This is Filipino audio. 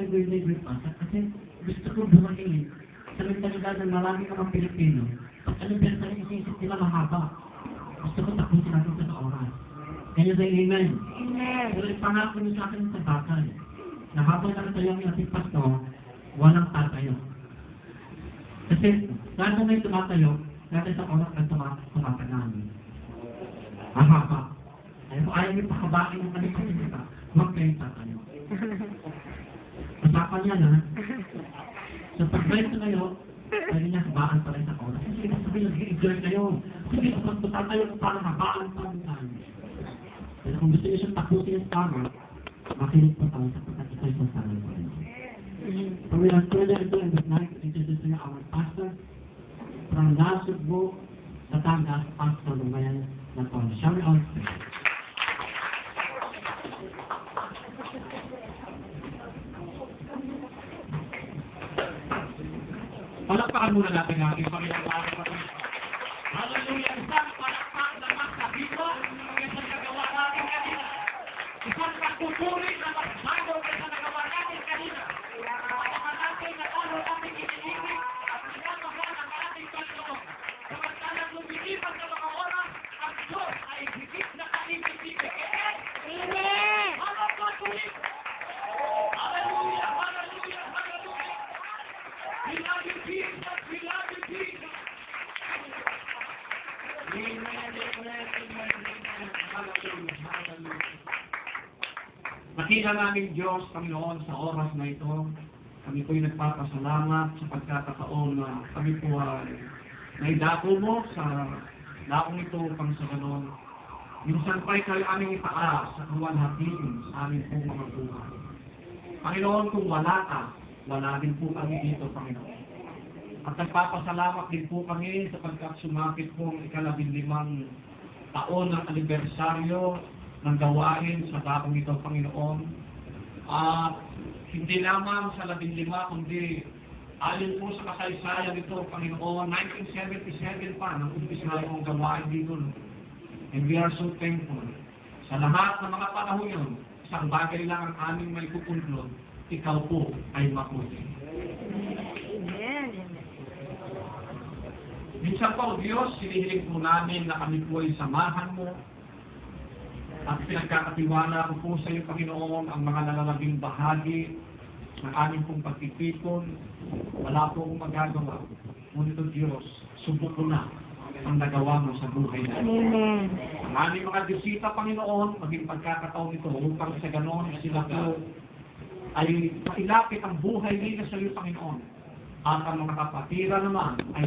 nag-libre pa kasi gusto ko bumalik sa mentalidad ng marami mga Pilipino. Pag anniversary kasi isip nila mahaba. Gusto ko tapusin natin sa oras. Kaya say amen. Amen. Pero ipangako niyo sa akin sa bakal. Na habang nakatayo ang ating pastor, walang tatayo. Kasi lahat na may tumatayo, natin sa oras na tumatanan. Mahaba. Kaya kung ayaw niyo pakabain ng kanilang kita, huwag kayong tatayo. Usapan yan, ha? So, pag-break na kayo, pwede niya habaan pa rin sa oras. Kasi sabihin, nag-enjoy kayo. Sige, kapag tatayo ko parang habaan pa rin tayo. Pero kung gusto niyo siyang tapusin yung tama, makinig po tayo sa pagkakitay sa sarili ko. So, we are further ado in this night, introduce niyo our pastor from Nasugbo, Batangas, Pastor Lumayan Naton. Shall we all pray? Palakpakan muna natin ang ating Panginoon. Hallelujah! Isang palakpak naman sa diwa kaysa nagawa natin kanina. Isang pagpupuri na mas bago kaysa nagawa natin kanina. Pagkaman natin na ano natin iniibig at pinagawa ng ating Panginoon. Samantalang lumilipas sa mga oras, ang Diyos ay higit na kaibig-ibig. Amen. Habang patuloy! Hallelujah! Hallelujah! Hallelujah! We love you, Jesus! We love you, Jesus! Amen, amen, amen, amen. Hallelujah, hallelujah. Makina namin Diyos, Panginoon, sa oras na ito. Kami po'y nagpapasalamat sa pagkakataon na kami po ay naidako mo sa daong ito, pang sa ganon. Minsan pa'y kayo aming itaas sa kaluwalhatiin sa aming pong mga buhay. Panginoon, kung wala ka, wala din po kami dito, Panginoon. At nagpapasalamat din po kami sapagkat sumapit pong 15 taon ng anibersaryo ng gawain sa daong ito, Panginoon. At hindi lamang sa 15, kundi ayon po sa kasaysayan ito, Panginoon, 1977 pa nang umpisa yung gawain dito. And we are so thankful. Sa lahat ng mga panahon yun, isang bagay lang ang aming may kukuntlod, ikaw po ay mabuti. Amen. Minsan po, Diyos, hinihiling po namin na kami po ay samahan mo at pinagkakatiwala ko po sa iyo, Panginoon, ang mga nalalabing bahagi ng aming pong pagtitipon. Wala po akong magagawa. Ngunit Diyos, subok ko na ang nagawa mo sa buhay namin. Amen. Ang aming mga bisita, Panginoon, maging pagkakataon ito upang sa ganon sila po ay mailapit ang buhay nila sa iyo, Panginoon. At ang mga kapatira naman ay